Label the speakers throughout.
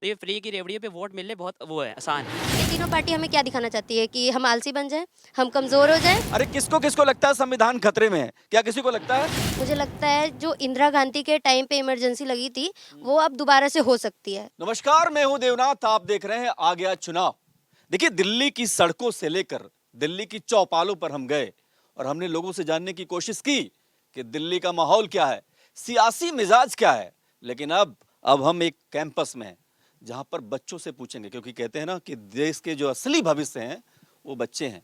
Speaker 1: तो ये फ्री की रेवड़ियों पे वोट मिलने बहुत वो है, आसान है।
Speaker 2: ये तीनों पार्टी हमें क्या दिखाना चाहती है कि हम आलसी बन जाएं, हम कमजोर हो जाएं।
Speaker 3: अरे किसको किसको लगता है संविधान खतरे में है? क्या किसी को लगता है?
Speaker 2: मुझे लगता है जो इंदिरा गांधी के टाइम पे इमरजेंसी लगी थी वो अब दोबारा से हो सकती है।
Speaker 3: नमस्कार, मैं हूं देवनाथ, आप देख रहे हैं आ गया चुनाव। देखिए, दिल्ली की सड़कों से लेकर दिल्ली की चौपालों पर हम गए और हमने लोगों से जानने की कोशिश की कि दिल्ली का माहौल क्या है, सियासी मिजाज क्या है। लेकिन अब हम एक कैंपस में हैं जहां पर बच्चों से पूछेंगे, क्योंकि कहते हैं ना कि देश के जो असली भविष्य हैं वो बच्चे हैं।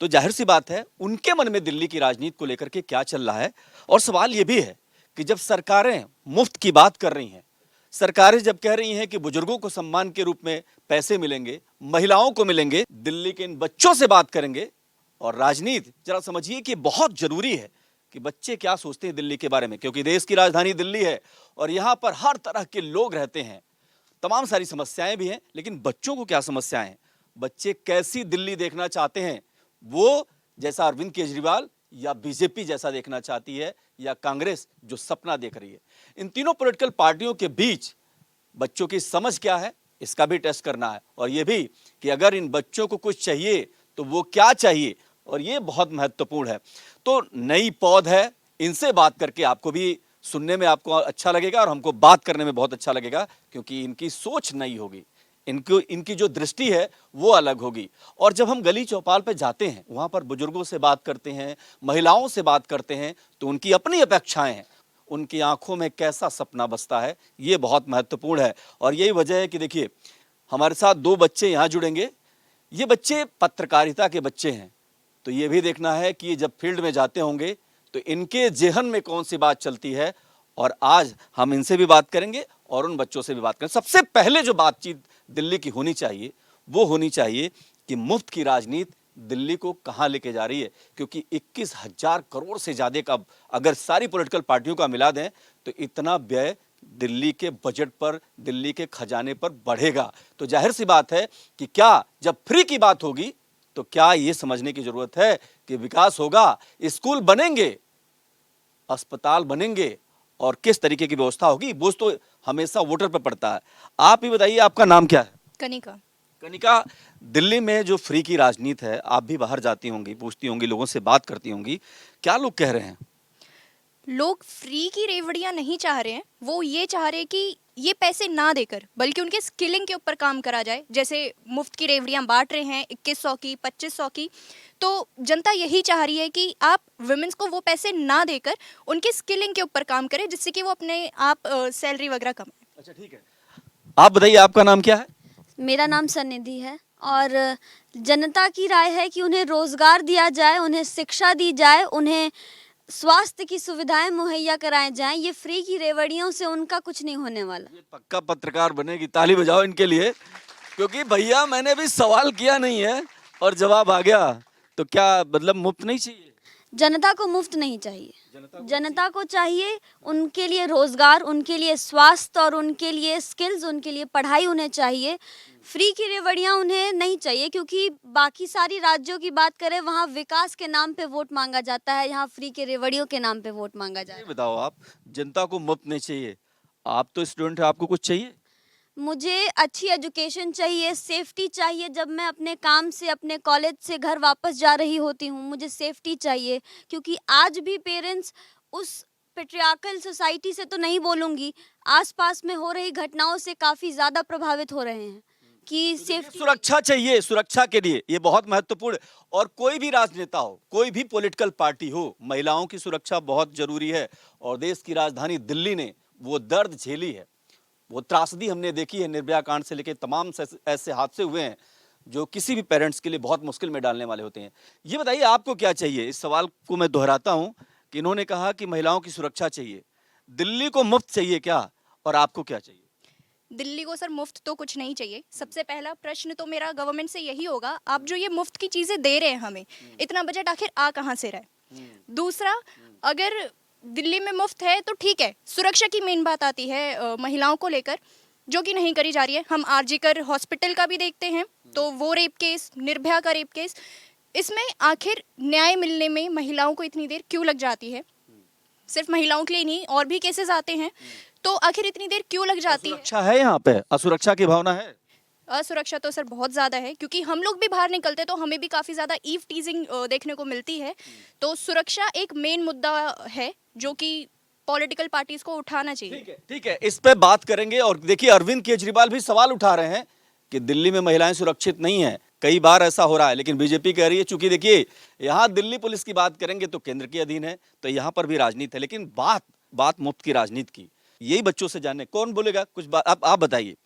Speaker 3: तो जाहिर सी बात है उनके मन में दिल्ली की राजनीति को लेकर के क्या चल रहा है। और सवाल यह भी है कि जब सरकारें मुफ्त की बात कर रही हैं, सरकारें जब कह रही हैं कि बुजुर्गों को सम्मान के रूप में पैसे मिलेंगे, महिलाओं को मिलेंगे, दिल्ली के इन बच्चों से बात करेंगे। और राजनीति जरा समझिए कि बहुत जरूरी है कि बच्चे क्या सोचते हैं दिल्ली के बारे में, क्योंकि देश की राजधानी दिल्ली है और यहां पर हर तरह के लोग रहते हैं, तमाम सारी समस्याएं भी हैं। लेकिन बच्चों को क्या समस्याएं हैं, बच्चे कैसी दिल्ली देखना चाहते हैं, वो जैसा अरविंद केजरीवाल या बीजेपी जैसा देखना चाहती है या कांग्रेस जो सपना देख रही है। इन तीनों पॉलिटिकल पार्टियों के बीच बच्चों की समझ क्या है, इसका भी टेस्ट करना है। और यह भी कि अगर इन बच्चों को कुछ चाहिए तो वो क्या चाहिए, और ये बहुत महत्वपूर्ण है। तो नई पौध है, इनसे बात करके आपको भी सुनने में आपको अच्छा लगेगा और हमको बात करने में बहुत अच्छा लगेगा, क्योंकि इनकी सोच नई होगी, इनकी जो दृष्टि है वो अलग होगी। और जब हम गली चौपाल पे जाते हैं, वहां पर बुजुर्गों से बात करते हैं, महिलाओं से बात करते हैं, तो उनकी अपनी अपेक्षाएं हैं, उनकी आंखों में कैसा सपना बसता है, ये बहुत महत्वपूर्ण है। और यही वजह है कि देखिए, हमारे साथ दो बच्चे यहाँ जुड़ेंगे। ये बच्चे पत्रकारिता के बच्चे हैं, तो ये भी देखना है कि ये जब फील्ड में जाते होंगे तो इनके जेहन में कौन सी बात चलती है। और आज हम इनसे भी बात करेंगे और उन बच्चों से भी बात करेंगे। सबसे पहले जो बातचीत दिल्ली की होनी चाहिए वो होनी चाहिए कि मुफ्त की राजनीति दिल्ली को कहां लेके जा रही है, क्योंकि 21,000 करोड़ से ज्यादा का अगर सारी पॉलिटिकल पार्टियों का मिला दें तो इतना व्यय दिल्ली के बजट पर, दिल्ली के खजाने पर बढ़ेगा। तो जाहिर सी बात है कि क्या जब फ्री की बात होगी तो क्या ये समझने की जरूरत है कि विकास होगा, स्कूल बनेंगे, अस्पताल बनेंगे और किस तरीके की व्यवस्था होगी, वो तो हमेशा वोटर पर पड़ता है। आप ही बताइए, आपका नाम क्या है?
Speaker 4: कनिका।
Speaker 3: कनिका, दिल्ली में जो फ्री की राजनीति है, आप भी बाहर जाती होंगी, पूछती होंगी, लोगों से बात करती होंगी, क्या लोग कह रहे हैं?
Speaker 4: लोग फ्री की रेवड़ियां नहीं चाह रहे हैं, वो ये चाह रहे हैं कि ये पैसे ना देकर बल्कि उनके स्किलिंग के ऊपर काम करा जाए। जैसे मुफ्त की रेवड़ियां बांट रहे हैं 2100 की, 2500 की, तो जनता यही चाह रही है कि आप वुमेन्स को वो पैसे ना देकर उनके स्किलिंग के ऊपर काम करें, जिससे कि वो अपने आप सैलरी वगैरह कमाएं।
Speaker 3: अच्छा, ठीक है। आप बताइए, आपका नाम क्या है?
Speaker 5: मेरा नाम सनिधि है और जनता की राय है कि उन्हें रोजगार दिया जाए, उन्हें शिक्षा दी जाए, उन्हें स्वास्थ्य की सुविधाएं मुहैया कराई जाएं। ये फ्री की रेवड़ियों से उनका कुछ नहीं होने वाला।
Speaker 3: ये पक्का पत्रकार बनेगी, ताली बजाओ इनके लिए, क्योंकि भैया मैंने भी सवाल किया नहीं है और जवाब आ गया। तो क्या मतलब मुफ्त नहीं चाहिए?
Speaker 5: जनता को मुफ्त नहीं चाहिए, जनता को चाहिए उनके लिए रोजगार, उनके लिए स्वास्थ्य और उनके लिए स्किल्स, उनके लिए पढ़ाई उन्हें चाहिए। फ्री की रेवड़ियां उन्हें नहीं चाहिए, क्योंकि बाकी सारी राज्यों की बात करें वहाँ विकास के नाम पे वोट मांगा जाता है, यहाँ फ्री के रेवड़ियों के नाम पे वोट मांगा जाता है।
Speaker 3: बताओ, आप जनता को मुफ्त नहीं चाहिए, आप तो स्टूडेंट है, आपको कुछ चाहिए?
Speaker 5: मुझे अच्छी एजुकेशन चाहिए, सेफ्टी चाहिए। जब मैं अपने काम से, अपने कॉलेज से घर वापस जा रही होती हूँ, मुझे सेफ्टी चाहिए, क्योंकि आज भी पेरेंट्स उस पेट्रियार्कल सोसाइटी से तो नहीं बोलूँगी, आसपास में हो रही घटनाओं से काफ़ी ज़्यादा प्रभावित हो रहे हैं कि सेफ्टी।
Speaker 3: सुरक्षा चाहिए, सुरक्षा के लिए ये बहुत महत्वपूर्ण। और कोई भी राजनेता हो, कोई भी पॉलिटिकल पार्टी हो, महिलाओं की सुरक्षा बहुत जरूरी है। और देश की राजधानी दिल्ली ने वो दर्द झेली है, वो त्रासदी हमने देखी है, निर्भया कांड से लेकर तमाम ऐसे हादसे हुए हैं जो किसी भी पेरेंट्स के लिए बहुत मुश्किल में डालने वाले होते हैं। ये बताइए, आपको क्या चाहिए? इस सवाल को मैं दोहराता हूं कि इन्होंने कहा कि महिलाओं की सुरक्षा चाहिए, दिल्ली को मुफ्त चाहिए क्या, और आपको क्या चाहिए?
Speaker 4: दिल्ली को सर मुफ्त तो कुछ नहीं चाहिए। सबसे पहला प्रश्न तो मेरा गवर्नमेंट से यही होगा, आप जो ये मुफ्त की चीज़ें दे रहे हैं हमें, इतना बजट आखिर आ कहाँ से रहा है? दूसरा, अगर दिल्ली में मुफ्त है तो ठीक है, सुरक्षा की मेन बात आती है महिलाओं को लेकर, जो कि नहीं करी जा रही है। हम आरजीकर हॉस्पिटल का भी देखते हैं, तो वो रेप केस, निर्भया का रेप केस, इसमें आखिर न्याय मिलने में महिलाओं को इतनी देर क्यों लग जाती है? सिर्फ महिलाओं के लिए नहीं, और भी केसेस आते हैं। तो आखिर इतनी देर क्यों लग जाती है?
Speaker 3: सुरक्षा है यहाँ पे, असुरक्षा की भावना है?
Speaker 4: असुरक्षा तो सर बहुत ज़्यादा है, क्योंकि हम लोग भी बाहर निकलते तो हमें भी काफ़ी ज़्यादा ईव टीजिंग देखने को मिलती है। तो सुरक्षा एक मेन मुद्दा है जो कि पॉलिटिकल पार्टीज को उठाना चाहिए।
Speaker 3: ठीक है, इस पे बात करेंगे। और देखिए, अरविंद केजरीवाल भी सवाल उठा रहे हैं कि दिल्ली में महिलाएं सुरक्षित नहीं है। कई बार ऐसा हो रहा है, लेकिन बीजेपी कह रही है, चूंकि देखिए यहाँ दिल्ली पुलिस की बात करेंगे तो केंद्र के अधीन है, तो यहाँ पर भी राजनीति है। लेकिन बात मुफ्त की राजनीति की, यही बच्चों से जानने, कौन बोलेगा कुछ बात। आप बताइए,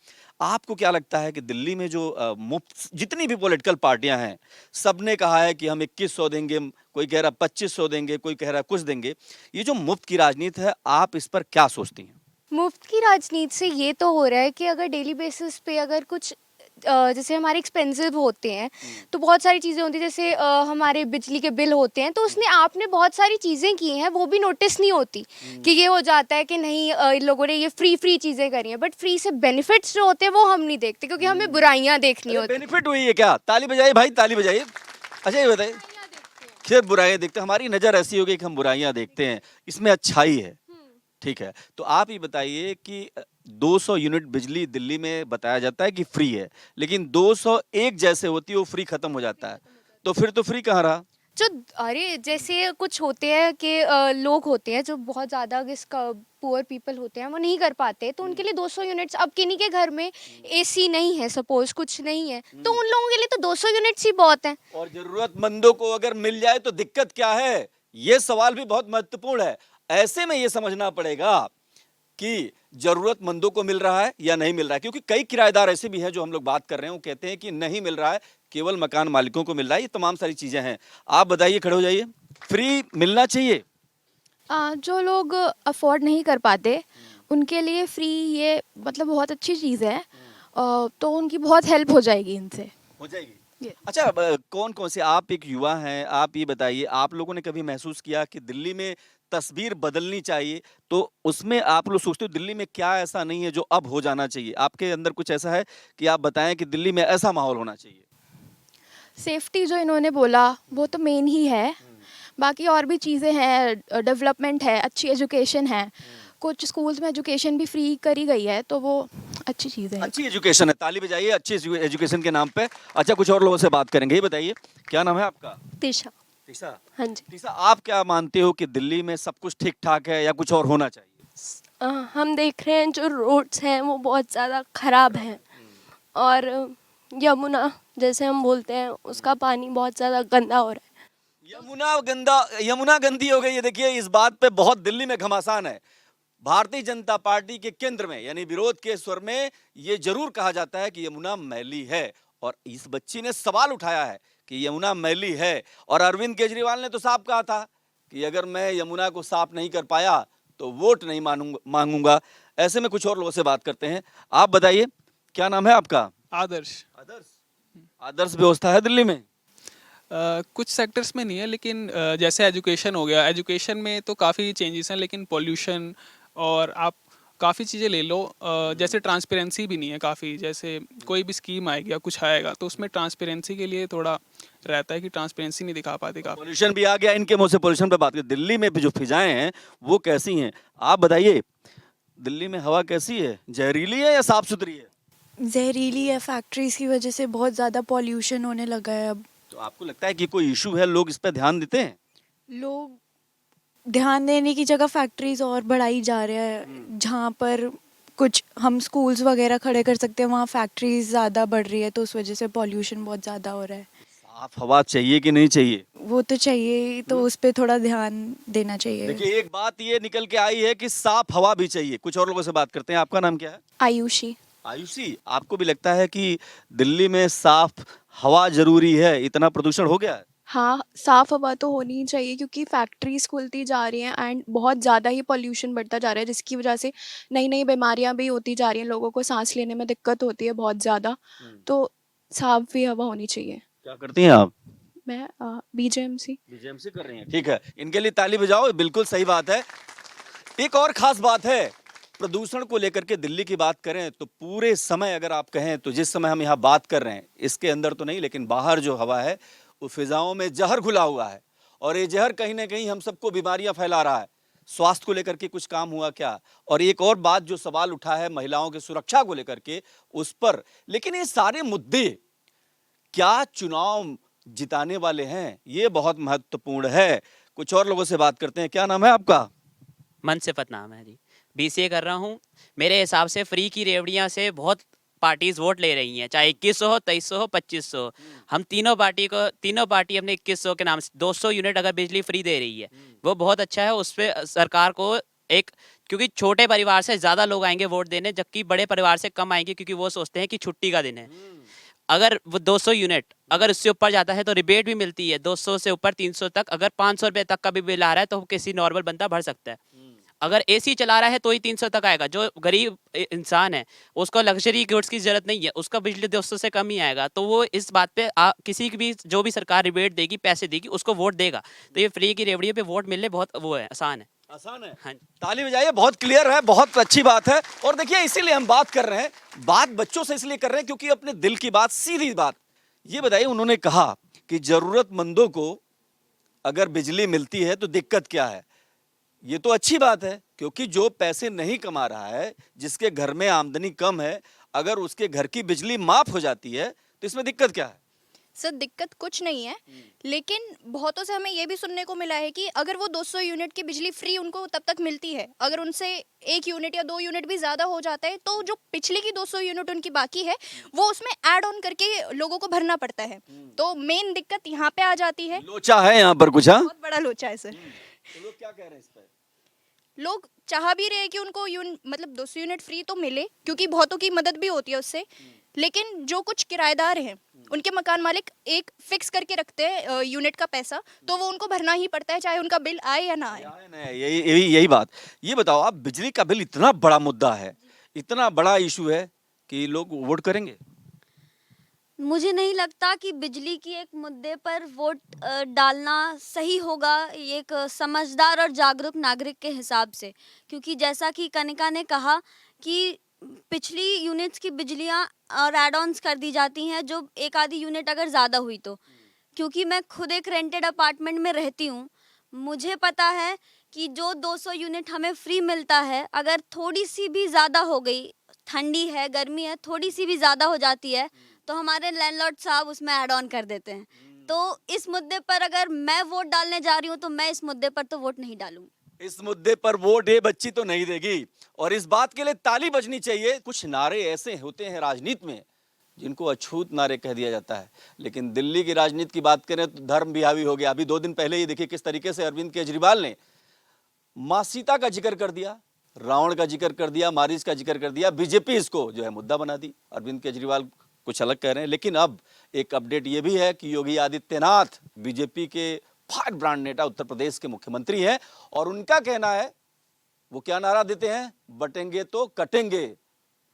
Speaker 3: आपको क्या लगता है कि दिल्ली में जो मुफ्त जितनी भी पॉलिटिकल पार्टियां हैं, सबने कहा है कि हम 2100 देंगे, कोई कह रहा 2500 देंगे, कोई कह रहा कुछ देंगे। ये जो मुफ्त की राजनीति है, आप इस पर क्या सोचती हैं?
Speaker 2: मुफ्त की राजनीति से ये तो हो रहा है कि अगर डेली बेसिस पे अगर कुछ जैसे हमारे एक्सपेंसिव होते हैं तो बहुत सारी चीज़ें होती हैं, जैसे हमारे बिजली के बिल होते हैं, तो उसने आपने बहुत सारी चीज़ें की हैं, वो भी नोटिस नहीं होती कि ये हो जाता है कि नहीं इन लोगों ने ये फ्री चीज़ें करी हैं, बट फ्री से बेनिफिट्स जो होते हैं वो हम नहीं देखते, क्योंकि हमें बुराइयां देखनी होती हैं।
Speaker 3: बेनिफिट हुई है क्या? ताली बजाइए भाई, ताली बजाइए। अच्छा ये बताइए, फिर बुराइयां देखते, हमारी नजर ऐसी होगी कि हम बुराइयां देखते हैं, इसमें अच्छाई है। ठीक है, तो आप ही बताइए कि 200 यूनिट बिजली दिल्ली में बताया जाता है कि फ्री है, लेकिन 201 जैसे होती है वो फ्री खत्म हो जाता है, तो फिर तो फ्री कहाँ रहा?
Speaker 2: जो अरे जैसे कुछ होते हैं कि लोग होते हैं जो बहुत ज़्यादा पुअर पीपल होते हैं, वो नहीं कर पाते, तो उनके लिए 200 यूनिट्स, अब किन्हीं के घर में एसी नहीं है, सपोज कुछ नहीं है, तो उन लोगों के लिए तो 200 यूनिट्स ही बहुत हैं।
Speaker 3: और जरूरतमंदों को अगर मिल जाए तो दिक्कत क्या है? ये सवाल भी बहुत महत्वपूर्ण है। ऐसे में ये समझना पड़ेगा कि जरूरतमंदों को मिल रहा है या नहीं मिल रहा है, क्योंकि कई किराएदार ऐसे भी हैं जो हम लोग बात कर रहे हैं, वो कहते हैं कि नहीं मिल रहा है, केवल मकान मालिकों को मिल रहा है। ये तमाम सारी चीजें हैं। आप बताइए, खड़े हो जाइए। फ्री मिलना चाहिए।
Speaker 6: जो लोग अफोर्ड नहीं कर पाते उनके लिए फ्री ये मतलब बहुत अच्छी चीज़ है, तो उनकी बहुत हेल्प हो जाएगी इनसे।
Speaker 3: हो जाएगी। अच्छा, कौन कौन से, आप एक युवा हैं, आप ये बताइए, आप लोगों ने कभी महसूस किया कि दिल्ली में तस्वीर बदलनी चाहिए, तो उसमें आप लोग सोचते हो दिल्ली में क्या ऐसा नहीं है जो अब हो जाना चाहिए? आपके अंदर कुछ ऐसा है कि आप बताएं कि दिल्ली में ऐसा माहौल होना चाहिए?
Speaker 6: सेफ्टी जो इन्होंने बोला वो तो मेन ही है, बाकी और भी चीज़ें हैं, डेवलपमेंट है, अच्छी एजुकेशन है, कुछ स्कूल्स में एजुकेशन भी फ्री करी गई है, तो वो अच्छी चीज़ है।
Speaker 3: अच्छी एजुकेशन है, ताली बजाइए अच्छी एजुकेशन के नाम पे। अच्छा, कुछ और लोगों से बात करेंगे। ये बताइए, क्या नाम है आपका?
Speaker 7: दिशा।
Speaker 3: टीसा।
Speaker 7: हाँ जी।
Speaker 3: टीसा, आप क्या मानते हो कि दिल्ली में सब कुछ ठीक ठाक है या कुछ और होना चाहिए?
Speaker 7: हम देख रहे हैं जो रोड्स हैं वो बहुत ज़्यादा ख़राब हैं, और यमुना जैसे हम बोलते हैं उसका पानी बहुत ज़्यादा गंदा हो रहा है।
Speaker 3: यमुना गंदी हो गई है। देखिए, इस बात पे बहुत दिल्ली में घमासान है। भारतीय जनता पार्टी के केंद्र में यानी विरोध के स्वर में ये जरूर कहा जाता है कि यमुना मैली है, और इस बच्ची ने सवाल उठाया है कि यमुना मैली है, और अरविंद केजरीवाल ने तो साफ कहा था कि अगर मैं यमुना को साफ नहीं कर पाया तो वोट नहीं मांगूंगा। ऐसे में कुछ और लोगों से बात करते हैं। आप बताइए, क्या नाम है आपका?
Speaker 8: आदर्श।
Speaker 3: आदर्श व्यवस्था है दिल्ली में?
Speaker 8: कुछ सेक्टर्स में नहीं है, लेकिन जैसे एजुकेशन हो गया, एजुकेशन में तो काफ़ी चेंजेस हैं, लेकिन पॉल्यूशन और आप काफ़ी चीज़ें ले लो, जैसे ट्रांसपेरेंसी भी नहीं है काफ़ी। जैसे कोई भी स्कीम आएगी या कुछ आएगा तो उसमें ट्रांसपेरेंसी के लिए थोड़ा रहता है कि ट्रांसपेरेंसी नहीं दिखा पाते काफ़ी।
Speaker 3: पॉल्यूशन भी आ गया, इनके मुंह से पॉल्यूशन पे बात करें। दिल्ली में जो फिजाएं हैं वो कैसी हैं? आप बताइए, दिल्ली में हवा कैसी है? जहरीली है या साफ सुथरी है?
Speaker 9: जहरीली है, फैक्ट्रीज की वजह से बहुत ज़्यादा पॉल्यूशन होने लगा है अब।
Speaker 3: तो आपको लगता है कि कोई इशू है, लोग इस पर ध्यान देते हैं?
Speaker 9: लोग ध्यान देने की जगह फैक्ट्रीज और बढ़ाई जा रहे हैं, जहाँ पर कुछ हम स्कूल्स वगैरह खड़े कर सकते हैं वहाँ फैक्ट्रीज ज़्यादा बढ़ रही है, तो उस वजह से पॉल्यूशन बहुत ज़्यादा हो रहा है।
Speaker 3: साफ हवा चाहिए कि नहीं चाहिए?
Speaker 9: वो तो चाहिए, तो उस पर थोड़ा ध्यान देना चाहिए।
Speaker 3: देखिए, एक बात ये निकल के आई है कि साफ हवा भी चाहिए। कुछ और लोगों से बात करते हैं। आपका नाम क्या है?
Speaker 9: आयुषी।
Speaker 3: आयुषी, आपको भी लगता है कि दिल्ली में साफ हवा जरूरी है? इतना प्रदूषण हो गया है।
Speaker 10: हाँ, साफ़ हवा तो होनी ही चाहिए, क्योंकि फैक्ट्रीज़ खुलती जा रही हैं एंड बहुत ज़्यादा ही पॉल्यूशन बढ़ता जा रहा है, जिसकी वजह से नई नई बीमारियां भी होती जा रही हैं, लोगों को सांस लेने में दिक्कत होती है बहुत ज़्यादा। तो साफ़ भी हवा होनी चाहिए।
Speaker 3: क्या करती हैं आप?
Speaker 10: मैं बीजेएमसी
Speaker 3: कर रही हैं। ठीक है, इनके लिए ताली बजाओ। बिल्कुल सही बात है। एक और खास बात है, प्रदूषण को लेकर के दिल्ली की बात करें तो पूरे समय अगर आप कहें तो जिस समय हम यहाँ बात कर रहे हैं, इसके अंदर तो नहीं लेकिन बाहर जो हवा है वो फिजाओं में जहर घुला हुआ है, और ये जहर कहीं ना कहीं हम सबको बीमारियां फैला रहा है। स्वास्थ्य को लेकर के कुछ काम हुआ क्या? और एक और बात जो सवाल उठा है महिलाओं की सुरक्षा को लेकर के, उस पर, लेकिन ये सारे मुद्दे क्या चुनाव जिताने वाले हैं? ये बहुत महत्वपूर्ण है। कुछ और लोगों से बात करते हैं। क्या नाम है आपका?
Speaker 1: मनसिफत नाम है जी, बीसीए कर रहा हूँ। मेरे हिसाब से फ्री की रेवड़ियाँ से बहुत पार्टीज वोट ले रही हैं, चाहे 2100 हो, 2300 हो, 2500। हम तीनों पार्टी अपने 2100 के नाम से 200 यूनिट अगर बिजली फ्री दे रही है, वो बहुत अच्छा है। उस पर सरकार को एक, क्योंकि छोटे परिवार से ज़्यादा लोग आएंगे वोट देने, जबकि बड़े परिवार से कम आएंगे, क्योंकि वो सोचते हैं कि छुट्टी का दिन है। अगर वो 200 यूनिट अगर उससे ऊपर जाता है तो रिबेट भी मिलती है, 200 से ऊपर 300 तक। अगर 500 रुपये तक का भी बिल आ रहा है तो किसी नॉर्मल बंदा भर सकता है। अगर एसी चला रहा है तो ही 300 तक आएगा। जो गरीब इंसान है उसको लग्जरी गुड्स की जरूरत नहीं है, उसका बिजली 200 से कम ही आएगा। तो वो इस बात पे किसी की भी, जो भी सरकार रिबेट देगी, पैसे देगी, उसको वोट देगा। तो ये फ्री की रेवड़ियों पे वोट मिलने बहुत वो है, आसान है।
Speaker 3: आसान है।
Speaker 1: हाँ।
Speaker 3: ताली बजाइए, बहुत क्लियर है, बहुत अच्छी बात है। और देखिए, इसीलिए हम बात कर रहे हैं, बात बच्चों से इसलिए कर रहे हैं क्योंकि अपने दिल की बात, सीधी बात। ये बताइए, उन्होंने कहा कि जरूरतमंदों को अगर बिजली मिलती है तो दिक्कत क्या है? ये तो अच्छी बात है, क्योंकि जो पैसे नहीं कमा रहा है, जिसके घर में आमदनी कम है, अगर उसके घर की बिजली माफ हो जाती है तो इसमें दिक्कत क्या है?
Speaker 4: सर दिक्कत कुछ नहीं है, लेकिन बहुतों से हमें ये भी सुनने को मिला है कि अगर वो 200 यूनिट की बिजली फ्री उनको तब तक मिलती है, अगर उनसे 1 यूनिट या 2 यूनिट भी ज़्यादा हो जाता है तो जो पिछली की 200 यूनिट उनकी बाकी है वो उसमें ऐड ऑन करके लोगों को भरना पड़ता है। तो मेन दिक्कत यहाँ पे आ जाती है।
Speaker 3: लोचा है यहाँ पर कुछ? हाँ,
Speaker 4: बहुत बड़ा लोचा है सर।
Speaker 3: तो लोग क्या कह रहे हैं इस पर?
Speaker 4: लोग चाह भी रहे हैं कि उनको मतलब 200 यूनिट फ्री तो मिले, क्योंकि बहुतों की मदद भी होती है उससे। लेकिन जो कुछ किराएदार हैं, उनके मकान मालिक एक फिक्स करके रखते हैं यूनिट का पैसा, तो वो उनको भरना ही पड़ता है, चाहे उनका बिल आए या ना आए।
Speaker 3: यही बात। ये बताओ आप, बिजली का बिल इतना बड़ा मुद्दा है, इतना बड़ा इशू है कि लोग वोट करेंगे?
Speaker 5: मुझे नहीं लगता कि बिजली की एक मुद्दे पर वोट डालना सही होगा एक समझदार और जागरूक नागरिक के हिसाब से, क्योंकि जैसा कि कनिका ने कहा कि पिछली यूनिट्स की बिजलियां और एड ऑन्स कर दी जाती हैं जो एक आधी यूनिट अगर ज़्यादा हुई तो। क्योंकि मैं खुद एक रेंटेड अपार्टमेंट में रहती हूँ, मुझे पता है कि जो 200 यूनिट हमें फ्री मिलता है, अगर थोड़ी सी भी ज़्यादा हो गई, ठंडी है, गर्मी है, थोड़ी सी भी ज़्यादा हो जाती है तो हमारे लैंडलॉर्ड साहब उसमें ऐड ऑन कर देते हैं। तो इस मुद्दे पर अगर मैं वोट डालने जा रही हूँ तो मैं इस मुद्दे पर तो वोट नहीं डालूंगी।
Speaker 3: इस मुद्दे पर वोट ये बच्ची तो नहीं देगी, और इस बात के लिए ताली बजनी चाहिए। कुछ नारे ऐसे होते हैं राजनीति में जिनको अछूत नारे कह दिया जाता है, लेकिन दिल्ली की राजनीति की बात करें तो धर्म भी हावी हो गया। अभी 2 दिन पहले ये देखिए किस तरीके से अरविंद केजरीवाल ने मां सीता का जिक्र कर दिया, रावण का जिक्र कर दिया, मारीच का जिक्र कर दिया। बीजेपी इसको जो है मुद्दा बना दी। अरविंद केजरीवाल कुछ अलग कह रहे हैं, लेकिन अब एक अपडेट ये भी है कि योगी आदित्यनाथ बीजेपी के फायर ब्रांड नेता, उत्तर प्रदेश के मुख्यमंत्री हैं, और उनका कहना है, वो क्या नारा देते हैं, बटेंगे तो कटेंगे।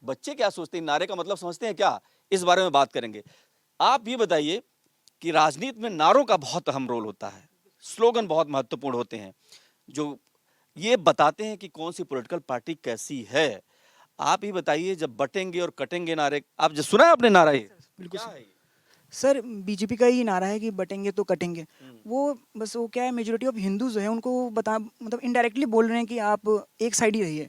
Speaker 3: बच्चे क्या सोचते हैं, नारे का मतलब समझते हैं क्या? इस बारे में बात करेंगे। आप ये बताइए कि राजनीति में नारों का बहुत अहम रोल होता है, स्लोगन बहुत महत्वपूर्ण होते हैं जो ये बताते हैं कि कौन सी पॉलिटिकल पार्टी कैसी है। आप ही बताइए, जब बटेंगे और कटेंगे नारे, आप जो सुना है आपने नारा ये?
Speaker 11: बिल्कुल
Speaker 3: क्या है ये?
Speaker 11: सर, बीजेपी का ही नारा है कि बटेंगे तो कटेंगे। वो बस वो क्या है, मेजोरिटी ऑफ हिंदूज हैं उनको मतलब इनडायरेक्टली बोल रहे हैं कि आप एक साइड ही रहिए।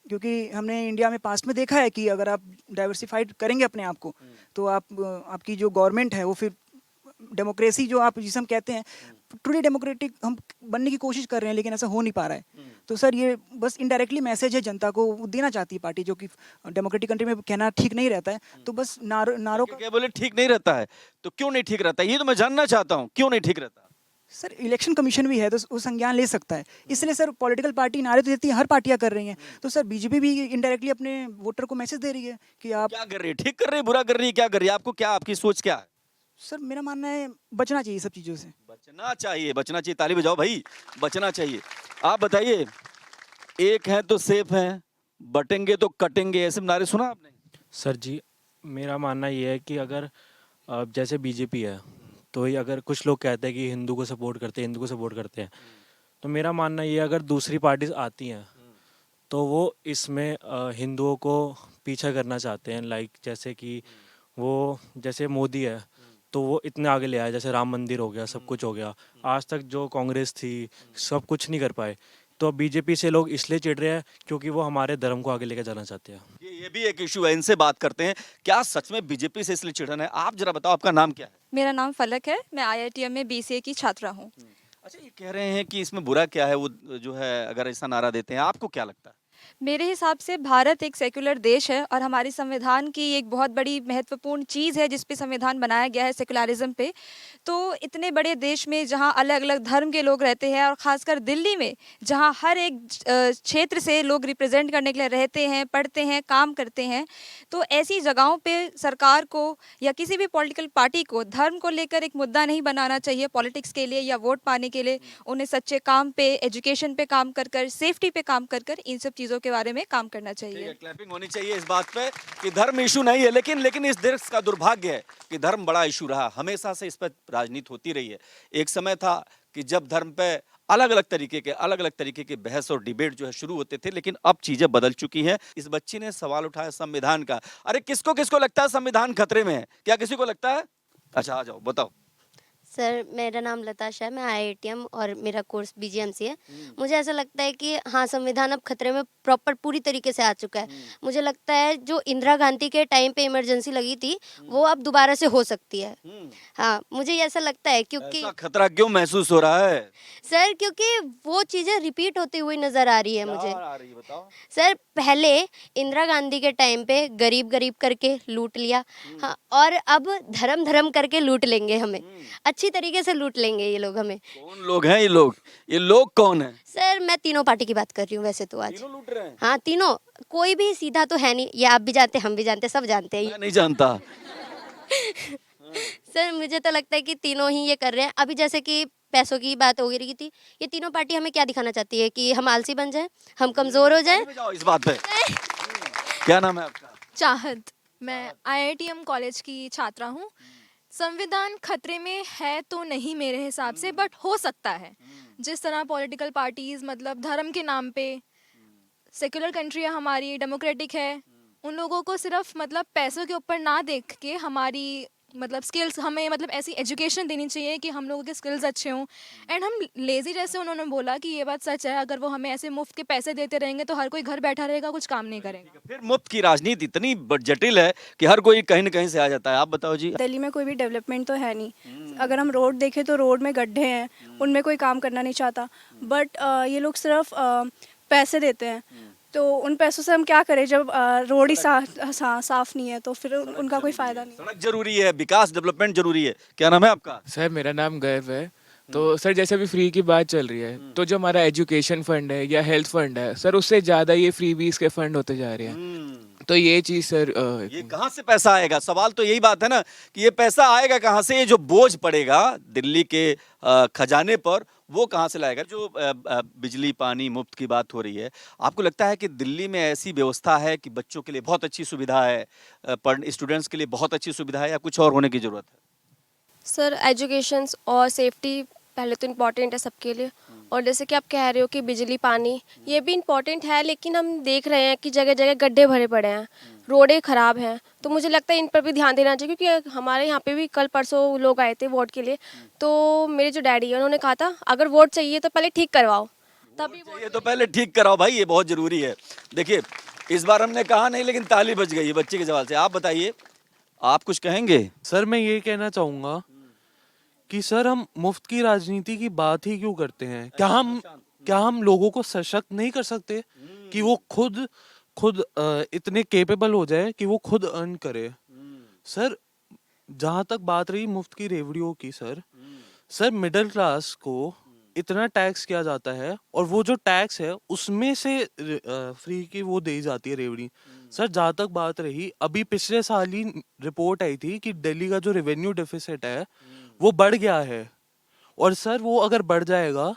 Speaker 11: क्योंकि हमने इंडिया में पास्ट में देखा है कि अगर आप डाइवर्सिफाइड करेंगे अपने आप को तो आपकी जो गवर्नमेंट है वो फिर डेमोक्रेसी जो आप जिसे हम कहते हैं ट्रूली डेमोक्रेटिक हम बनने की कोशिश कर रहे हैं, लेकिन ऐसा हो नहीं पा रहा है। तो सर ये बस इनडायरेक्टली मैसेज है जनता को, वो देना चाहती है पार्टी, जो कि डेमोक्रेटिक कंट्री में कहना ठीक नहीं रहता है। तो बस नारों का
Speaker 3: क्या बोले ठीक नहीं रहता है? तो क्यों नहीं ठीक रहता, ये तो मैं जानना चाहता हूँ, क्यों नहीं ठीक रहता?
Speaker 11: सर इलेक्शन कमीशन भी है तो वो संज्ञान ले सकता है। इसलिए सर पॉलिटिकल पार्टी नारे तो देती है, हर पार्टियां कर रही हैं, तो सर बीजेपी भी इनडायरेक्टली अपने वोटर को मैसेज दे रही है कि आप
Speaker 3: क्या कर रही है, ठीक कर रही है, बुरा कर रही है, क्या कर रही है? आपको क्या, आपकी सोच क्या है?
Speaker 11: सर मेरा मानना है बचना चाहिए सब चीज़ों से।
Speaker 3: बचना चाहिए, बचना चाहिए। ताली बजाओ भाई, बचना चाहिए। आप बताइए, एक हैं तो सेफ हैं, बटेंगे तो कटेंगे, ऐसे नारे सुना आपने?
Speaker 12: सर जी, मेरा मानना ये है कि अगर जैसे बीजेपी है तो ये अगर कुछ लोग कहते हैं कि हिंदू को सपोर्ट करते हैं, हिंदू को सपोर्ट करते हैं, तो मेरा मानना ये है अगर दूसरी पार्टीज आती हैं तो वो इसमें हिंदुओं को पीछा करना चाहते हैं। लाइक जैसे कि वो जैसे मोदी है तो वो इतने आगे ले आए, जैसे राम मंदिर हो गया, सब कुछ हो गया। आज तक जो कांग्रेस थी सब कुछ नहीं कर पाए, तो बीजेपी से लोग इसलिए चिढ़ रहे हैं क्योंकि वो हमारे धर्म को आगे लेकर जाना चाहते हैं।
Speaker 3: ये भी एक इशू है, इनसे बात करते हैं। क्या सच में बीजेपी से इसलिए चिढ़न है? आप जरा बताओ, आपका नाम क्या है?
Speaker 13: मेरा नाम फलक है, मैं IITM में BCA की छात्रा हूँ।
Speaker 3: अच्छा, ये कह रहे हैं कि इसमें बुरा क्या है, वो जो है अगर ऐसा नारा देते हैं, आपको क्या लगता है?
Speaker 13: मेरे हिसाब से भारत एक सेक्युलर देश है और हमारी संविधान की एक बहुत बड़ी महत्वपूर्ण चीज़ है जिस पे संविधान बनाया गया है, सेक्युलरिज्म पे। तो इतने बड़े देश में जहाँ अलग अलग धर्म के लोग रहते हैं और ख़ासकर दिल्ली में जहाँ हर एक क्षेत्र से लोग रिप्रेजेंट करने के लिए रहते हैं, पढ़ते हैं, काम करते हैं, तो ऐसी जगहों पे सरकार को या किसी भी पॉलिटिकल पार्टी को धर्म को लेकर एक मुद्दा नहीं बनाना चाहिए पॉलिटिक्स के लिए या वोट पाने के लिए। उन्हें सच्चे काम पे, एजुकेशन पे काम कर कर, सेफ्टी पे काम कर कर इन सब चीज़ों के बारे में काम करना चाहिए।
Speaker 3: क्लैपिंग होनी चाहिए इस बात पे कि धर्म इशू नहीं है, लेकिन इस देश का दुर्भाग्य है कि धर्म बड़ा इशू रहा, हमेशा से इस पर राजनीति होती रही है। एक समय था कि जब धर्म पे अलग अलग तरीके के बहस और डिबेट जो है शुरू होते थे, लेकिन अब चीजें बदल चुकी हैं। इस बच्ची ने सवाल उठाया संविधान का। अरे किसको किसको लगता है संविधान खतरे में है? क्या किसी को लगता है? अच्छा, आ जाओ, बताओ।
Speaker 14: सर, मेरा नाम लताशा है, मैं IITM और मेरा कोर्स BGMC है। मुझे ऐसा लगता है कि हाँ, संविधान अब खतरे में प्रॉपर पूरी तरीके से आ चुका है। मुझे लगता है जो इंदिरा गांधी के टाइम पे इमरजेंसी लगी थी वो अब दोबारा से हो सकती है। हाँ, मुझे ऐसा लगता है क्योंकि
Speaker 3: ऐसा खतरा क्यों महसूस हो रहा है?
Speaker 14: सर, क्योंकि वो चीज़ें रिपीट होती हुई नज़र आ रही है मुझे।
Speaker 3: आ रही है, बताओ।
Speaker 14: सर, पहले इंदिरा गांधी के टाइम पे गरीब गरीब करके लूट लिया, हाँ, और अब धर्म धर्म करके लूट लेंगे हमें, अच्छी तरीके से लूट लेंगे ये लोग हमें।
Speaker 3: कौन लोग हैं ये लोग? ये लोग कौन है?
Speaker 14: सर, मैं तीनों पार्टी की बात कर रही हूँ वैसे तो आज।
Speaker 3: तीनों लूट रहे हैं?
Speaker 14: हाँ, तीनों, कोई भी सीधा तो है नहीं, ये आप भी जानते, हम भी जानते, सब जानते हैं।
Speaker 3: मैं नहीं जानता।
Speaker 14: सर, मुझे तो लगता है कि तीनों ही ये कर रहे हैं। अभी जैसे कि पैसों की बात हो रही थी, ये तीनों पार्टी हमें क्या दिखाना चाहती है कि हम आलसी बन जाएं, हम कमजोर हो जाएं।
Speaker 3: जाओ इस बात पे। क्या नाम है आपका?
Speaker 15: चाहत, मैं IITM कॉलेज की छात्रा हूँ। संविधान खतरे में है तो नहीं मेरे हिसाब से, बट हो सकता है। जिस तरह पॉलिटिकल पार्टीज मतलब धर्म के नाम पे, सेक्युलर कंट्री है हमारी, डेमोक्रेटिक है, उन लोगों को सिर्फ मतलब पैसों के ऊपर ना देख के हमारी मतलब स्किल्स, हमें मतलब ऐसी एजुकेशन देनी चाहिए कि हम लोगों के स्किल्स अच्छे हों। एंड हम लेज़ी, जैसे उन्होंने बोला कि ये बात सच है, अगर वो हमें ऐसे मुफ्त के पैसे देते रहेंगे तो हर कोई घर बैठा रहेगा, कुछ काम नहीं करेगा।
Speaker 3: फिर मुफ्त की राजनीति इतनी जटिल है कि हर कोई कहीं न कहीं से आ जाता है। आप बताओ जी।
Speaker 10: दिल्ली में कोई भी डेवलपमेंट तो है नहीं। अगर हम रोड देखें तो रोड में गड्ढे हैं, उनमें कोई काम करना नहीं चाहता। बट ये लोग सिर्फ पैसे देते हैं, तो उन पैसों से हम क्या करें जब रोड ही साफ नहीं है, तो फिर उनका कोई फायदा नहीं।
Speaker 3: सड़क जरूरी है, विकास डेवलपमेंट जरूरी है। क्या नाम है आपका?
Speaker 16: सर, मेरा नाम गर्व है। तो सर, जैसे अभी फ्री की बात चल रही है, तो जो हमारा एजुकेशन फंड है या हेल्थ फंड है सर, उससे ज़्यादा ये फ्री बीस के फंड होते जा रहे हैं। तो ये चीज़ सर,
Speaker 3: ये कहाँ से पैसा आएगा? सवाल तो यही बात है ना कि ये पैसा आएगा कहाँ से? ये जो बोझ पड़ेगा दिल्ली के खजाने पर, वो कहाँ से लाएगा? जो बिजली पानी मुफ्त की बात हो रही है, आपको लगता है कि दिल्ली में ऐसी व्यवस्था है कि बच्चों के लिए बहुत अच्छी सुविधा है, स्टूडेंट्स के लिए बहुत अच्छी सुविधा है, या कुछ और होने की जरूरत है?
Speaker 7: सर, एजुकेशन और सेफ्टी पहले तो इम्पॉर्टेंट है सबके लिए। और जैसे कि आप कह रहे हो कि बिजली पानी ये भी इम्पॉर्टेंट है, लेकिन हम देख रहे हैं कि जगह जगह गड्ढे भरे पड़े हैं, रोडें ख़राब हैं। तो मुझे लगता है इन पर भी ध्यान देना चाहिए, क्योंकि हमारे यहाँ पे भी कल परसों लोग आए थे वोट के लिए, तो मेरे जो डैडी है उन्होंने कहा था अगर वोट चाहिए तो पहले ठीक करवाओ, तभी
Speaker 3: ये तो पहले ठीक कराओ भाई, ये बहुत जरूरी है। देखिए, इस बार हमने कहा नहीं, लेकिन ताली बज गई है बच्चे के सवाल से। आप बताइए, आप कुछ कहेंगे?
Speaker 17: सर, मैं ये कहना चाहूँगा कि सर, हम मुफ्त की राजनीति की बात ही क्यों करते हैं? क्या हम लोगों को सशक्त नहीं कर सकते कि वो खुद इतने केपेबल हो जाए कि वो खुद अर्न करे? सर, जहाँ तक बात रही मुफ्त की रेवड़ियों की, सर मिडिल क्लास को इतना टैक्स किया जाता है, और वो जो टैक्स है उसमें से फ्री की वो दी जाती है रेवड़ी। सर, जहाँ तक बात रही, अभी पिछले साल ही रिपोर्ट आई थी कि दिल्ली का जो रेवेन्यू डेफिसिट है वो बढ़ गया है, और सर वो अगर बढ़ जाएगा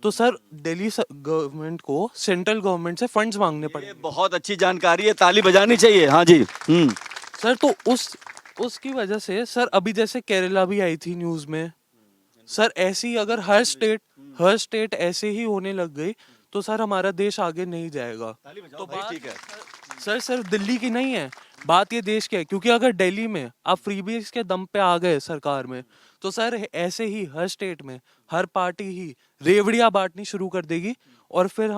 Speaker 17: तो सर दिल्ली गवर्नमेंट को सेंट्रल गवर्नमेंट से फंड्स मांगने पड़ेंगे।
Speaker 3: बहुत अच्छी जानकारी है, ताली बजानी चाहिए। हाँ जी।
Speaker 17: सर, तो उसकी वजह से सर, अभी जैसे केरला भी आई थी न्यूज़ में, सर ऐसी अगर हर स्टेट ऐसे ही होने लग गई तो सर हमारा देश आगे नहीं जाएगा।
Speaker 3: तो बात ठीक है।
Speaker 17: सर सिर्फ दिल्ली की नहीं है, बात ये देश की है। क्योंकि अगर दिल्ली में आप फ्रीबीज के दम पे आ गए सरकार में, तो सर ऐसे ही हर स्टेट में हर पार्टी ही रेवड़ियां बांटनी शुरू कर देगी और फिर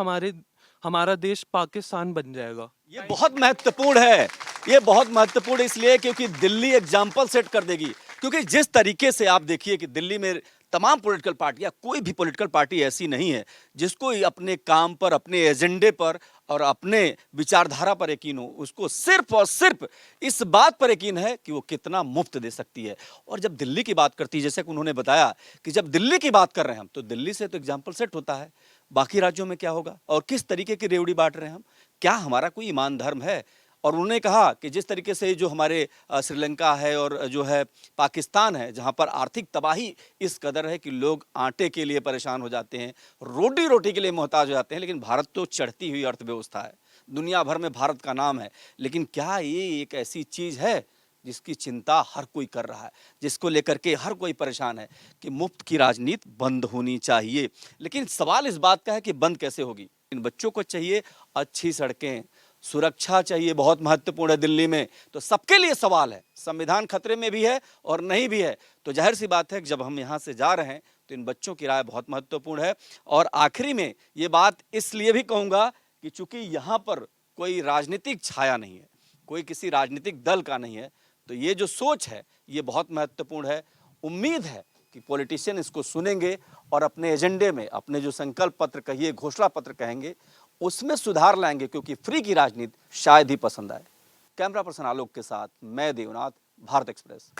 Speaker 17: हमारा देश पाकिस्तान बन जाएगा।
Speaker 3: ये बहुत महत्वपूर्ण है, ये बहुत महत्वपूर्ण इसलिए क्योंकि दिल्ली एग्जाम्पल सेट कर देगी। क्योंकि जिस तरीके से आप देखिए कि दिल्ली में तमाम पॉलिटिकल पार्टियां, कोई भी पॉलिटिकल पार्टी ऐसी नहीं है जिसको अपने काम पर, अपने एजेंडे पर और अपने विचारधारा पर यकीन हो। उसको सिर्फ और सिर्फ इस बात पर यकीन है कि वो कितना मुफ्त दे सकती है। और जब दिल्ली की बात करती है, जैसे कि उन्होंने बताया कि जब दिल्ली की बात कर रहे हैं हम, तो दिल्ली से तो एग्जाम्पल सेट होता है। बाकी राज्यों में क्या होगा और किस तरीके की रेवड़ी बांट रहे हैं हम? क्या हमारा कोई ईमान धर्म है? और उन्होंने कहा कि जिस तरीके से जो हमारे श्रीलंका है और जो है पाकिस्तान है, जहां पर आर्थिक तबाही इस कदर है कि लोग आटे के लिए परेशान हो जाते हैं, रोटी के लिए मोहताज हो जाते हैं। लेकिन भारत तो चढ़ती हुई अर्थव्यवस्था है, दुनिया भर में भारत का नाम है। लेकिन क्या ये एक ऐसी चीज़ है जिसकी चिंता हर कोई कर रहा है, जिसको लेकर के हर कोई परेशान है कि मुफ्त की राजनीति बंद होनी चाहिए? लेकिन सवाल इस बात का है कि बंद कैसे होगी? इन बच्चों को चाहिए अच्छी सड़कें, सुरक्षा चाहिए, बहुत महत्वपूर्ण है दिल्ली में। तो सबके लिए सवाल है, संविधान खतरे में भी है और नहीं भी है। तो जाहिर सी बात है कि जब हम यहाँ से जा रहे हैं तो इन बच्चों की राय बहुत महत्वपूर्ण है। और आखिरी में ये बात इसलिए भी कहूँगा कि चूंकि यहाँ पर कोई राजनीतिक छाया नहीं है, कोई किसी राजनीतिक दल का नहीं है, तो ये जो सोच है ये बहुत महत्वपूर्ण है। उम्मीद है कि पॉलिटिशियन इसको सुनेंगे और अपने एजेंडे में, अपने जो संकल्प पत्र कहिए, घोषणा पत्र कहेंगे, उसमें सुधार लाएंगे, क्योंकि फ्री की राजनीति शायद ही पसंद आए। कैमरा पर्सन आलोक के साथ मैं देवनाथ, भारत एक्सप्रेस।